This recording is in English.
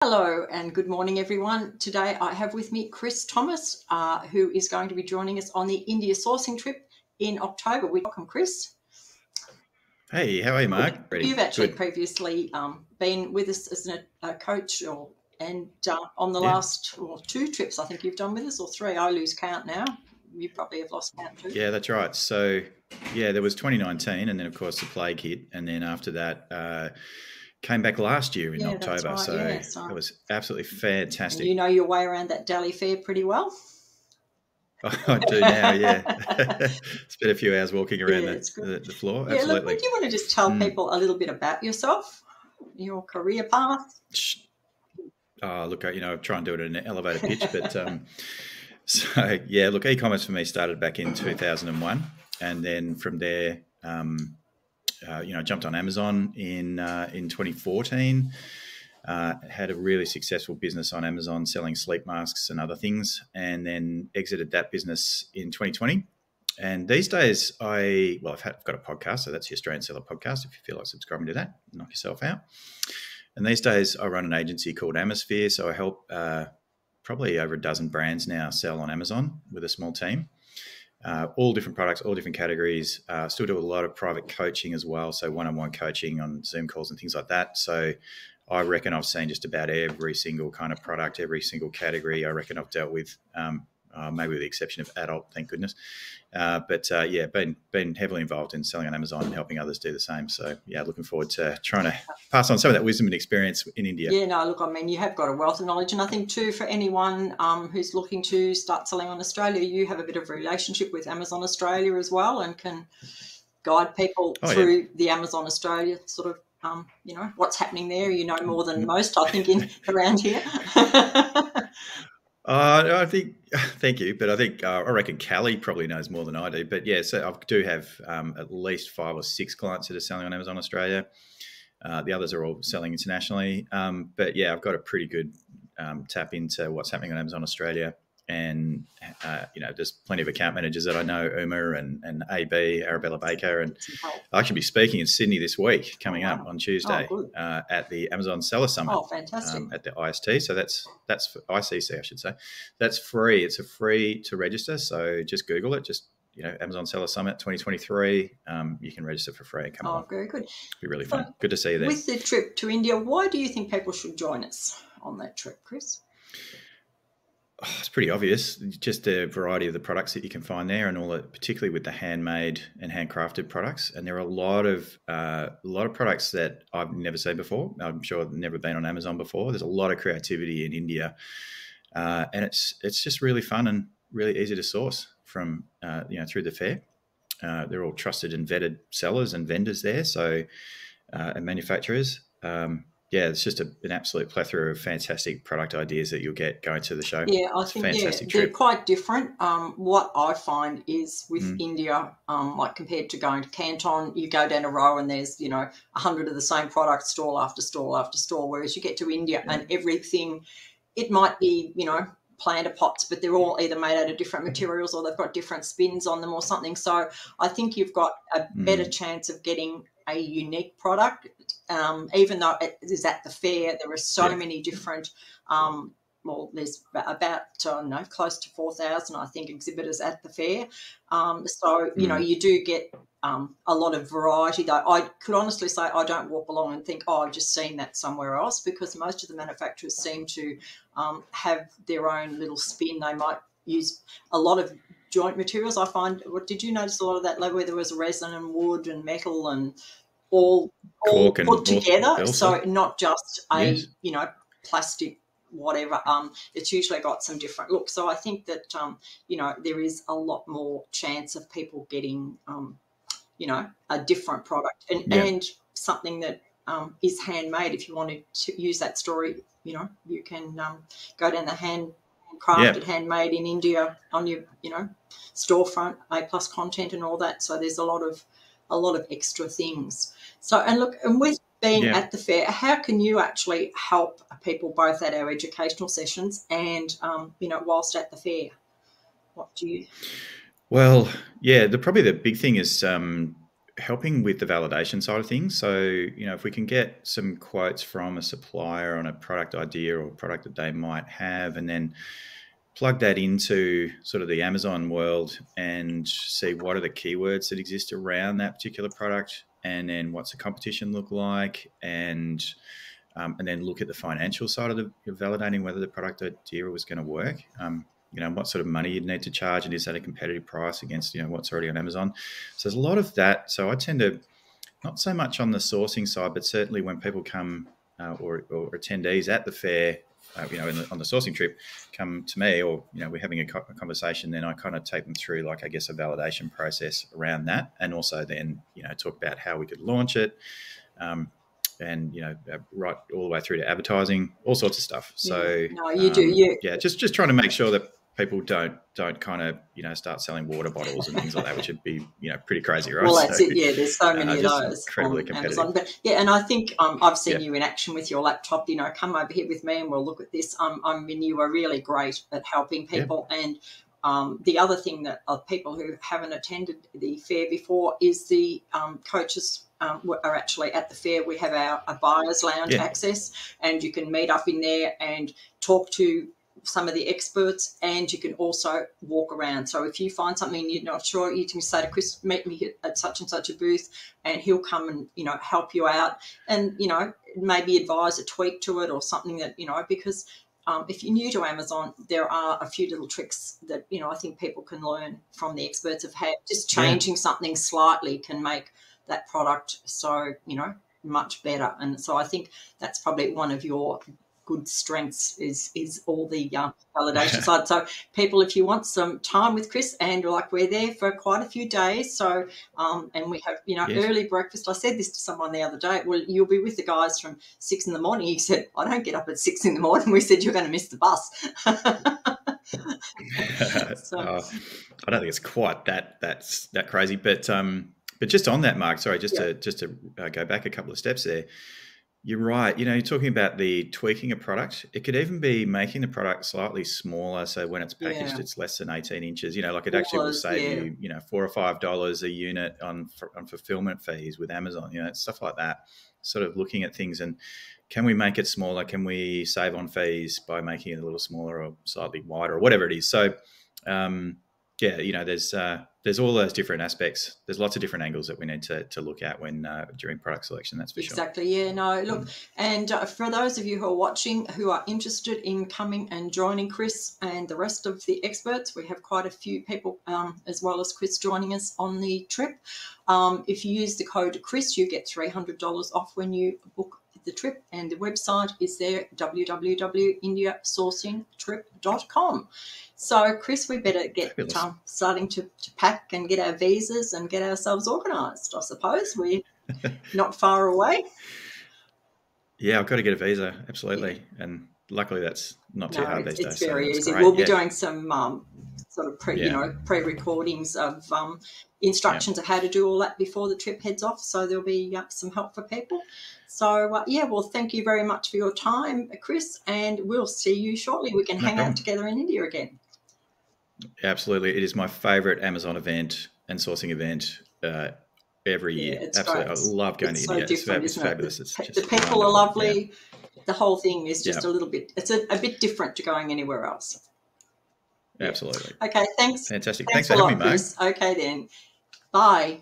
Hello and good morning, everyone. Today I have with me Chris Thomas, who is going to be joining us on the India sourcing trip in October. Welcome, Chris. Hey, how are you, Mark? You've actually previously been with us as a coach and on the last two trips I think you've done with us, or three. I lose count now. You probably have lost count too. Yeah, that's right. So, there was 2019, and then, of course, the plague hit. And then after that, came back last year in October. Right, so it was absolutely fantastic. And you know your way around that Delhi fair pretty well. I do now, yeah. Spent a few hours walking around the floor. Yeah, Absolutely. Look, do you want to just tell people a little bit about yourself, your career path? Look, I try and do it in an elevator pitch, but so yeah, look, e-commerce for me started back in 2001, and then from there, jumped on Amazon in 2014. Had a really successful business on Amazon selling sleep masks and other things, and then exited that business in 2020. And these days, I've got a podcast, so that's the Australian Seller Podcast. If you feel like subscribing to that, knock yourself out. And these days, I run an agency called Atmosphere, so I help probably over a dozen brands now sell on Amazon with a small team. All different products, all different categories. Still do a lot of private coaching as well, so one-on-one coaching on Zoom calls and things like that. So I reckon I've seen just about every single kind of product, every single category. I reckon I've dealt with, maybe with the exception of adult, thank goodness. Been heavily involved in selling on Amazon and helping others do the same. So yeah, looking forward to trying to pass on some of that wisdom and experience in India. Yeah, no, look, I mean, you have got a wealth of knowledge, and I think too, for anyone who's looking to start selling on Australia, you have a bit of a relationship with Amazon Australia as well, and can guide people through the Amazon Australia sort of, what's happening there. You know more than most, I think, around here. I think, thank you, but I reckon Callie probably knows more than I do. But yeah, so I do have at least 5 or 6 clients that are selling on Amazon Australia. The others are all selling internationally. But yeah, I've got a pretty good tap into what's happening on Amazon Australia. And, there's plenty of account managers that I know, Uma and AB, Arabella Baker. And I should be speaking in Sydney this week, coming up on Tuesday at the Amazon Seller Summit. Oh, fantastic. At the IST. So that's for ICC, I should say. That's free. It's a free to register. So just Google it. Just, Amazon Seller Summit 2023. You can register for free and come along. Very good. It'll be really fun. Good to see you there. With the trip to India, why do you think people should join us on that trip, Chris? It's pretty obvious, just the variety of the products that you can find there, and all that, particularly with the handmade and handcrafted products. And there are a lot of products that I've never seen before. I'm sure I've never been on Amazon before. There's a lot of creativity in India, and it's just really fun and really easy to source from through the fair. They're all trusted and vetted sellers and vendors there, so and manufacturers. It's just an absolute plethora of fantastic product ideas that you'll get going to the show. Yeah, I think they're quite different. What I find is with India, like compared to going to Canton, you go down a row and there's 100 of the same products, stall after stall after stall. Whereas you get to India and everything, it might be planter pots, but they're all either made out of different materials or they've got different spins on them or something. So I think you've got a better chance of getting a unique product. Even though it is at the fair, there are so many different, there's about, close to 4,000, I think, exhibitors at the fair. You do get a lot of variety, though. I could honestly say I don't walk along and think, I've just seen that somewhere else, because most of the manufacturers seem to have their own little spin. They might use a lot of joint materials. I find, did you notice a lot of that where there was resin and wood and metal and all put together? So not just a plastic whatever. It's usually got some different looks. So I think that there is a lot more chance of people getting a different product and something that is handmade. If you wanted to use that story, you can go down the handcrafted, handmade in India on your storefront, A+ content and all that. So there's a lot of extra things. So, and with being at the fair, how can you actually help people both at our educational sessions and, whilst at the fair? What do you? Well, probably the big thing is helping with the validation side of things. So, if we can get some quotes from a supplier on a product idea or product that they might have, and then plug that into sort of the Amazon world and see what are the keywords that exist around that particular product, and then what's the competition look like, and then look at the financial side of validating whether the product idea was going to work. What sort of money you'd need to charge, and is that a competitive price against, what's already on Amazon. So there's a lot of that. So I tend to, not so much on the sourcing side, but certainly when people come or attendees at the fair, on the sourcing trip, come to me, or, we're having a conversation, then I kind of take them through, like, I guess, a validation process around that. And also then, talk about how we could launch it. And right all the way through to advertising, all sorts of stuff. So no, you do. Just trying to make sure that people don't kind of start selling water bottles and things like that, which would be pretty crazy, right? Well, that's it. Yeah, there's so many of those incredibly on Amazon. But and I think I've seen you in action with your laptop. Come over here with me and we'll look at this. You are really great at helping people. And the other thing that people who haven't attended the fair before is the coaches are actually at the fair. We have a buyer's lounge access, and you can meet up in there and talk to some of the experts, and you can also walk around. So if you find something you're not sure, you can say to Chris, meet me at such and such a booth, and he'll come and help you out, and maybe advise a tweak to it or something that because if you're new to Amazon, there are a few little tricks that I think people can learn from the experts of how just changing something slightly can make that product so much better. And so I think that's probably one of your good strengths is all the validation side. So people, if you want some time with Chris, and we're there for quite a few days, so and we have early breakfast. I said this to someone the other day, well, you'll be with the guys from 6 a.m. He said, I don't get up at 6 a.m. We said, you're going to miss the bus. I don't think it's quite that crazy, but just on that, Mark, sorry, just to go back a couple of steps there. You're right. You're talking about the tweaking a product. It could even be making the product slightly smaller, so when it's packaged, it's less than 18 inches. It actually will save you, $4 or $5 a unit on fulfillment fees with Amazon. Stuff like that. Sort of looking at things, and can we make it smaller? Can we save on fees by making it a little smaller or slightly wider or whatever it is? So, there's all those different aspects. There's lots of different angles that we need to look at when during product selection. That's for sure. Exactly. Yeah. No. Look, and for those of you who are watching who are interested in coming and joining Chris and the rest of the experts, we have quite a few people as well as Chris joining us on the trip. If you use the code Chris, you get $300 off when you book the trip, and the website is there, www.indiasourcingtrip.com. So, Chris, we better get starting to pack and get our visas and get ourselves organised, I suppose. We're not far away. Yeah, I've got to get a visa, absolutely. And luckily that's not too hard these days. It's very easy. We'll be doing some sort of pre-recordings of instructions of how to do all that before the trip heads off. So there'll be some help for people. So, well, thank you very much for your time, Chris, and we'll see you shortly. We can hang out together in India again. Absolutely. It is my favourite Amazon event and sourcing event every year. Absolutely. Great. I love going to India. It's fabulous. It's just the people are lovely. Yeah. The whole thing is just a little bit, it's a bit different to going anywhere else. Absolutely. Okay, thanks. Fantastic. Thanks for having me, mate. Okay, then. Bye.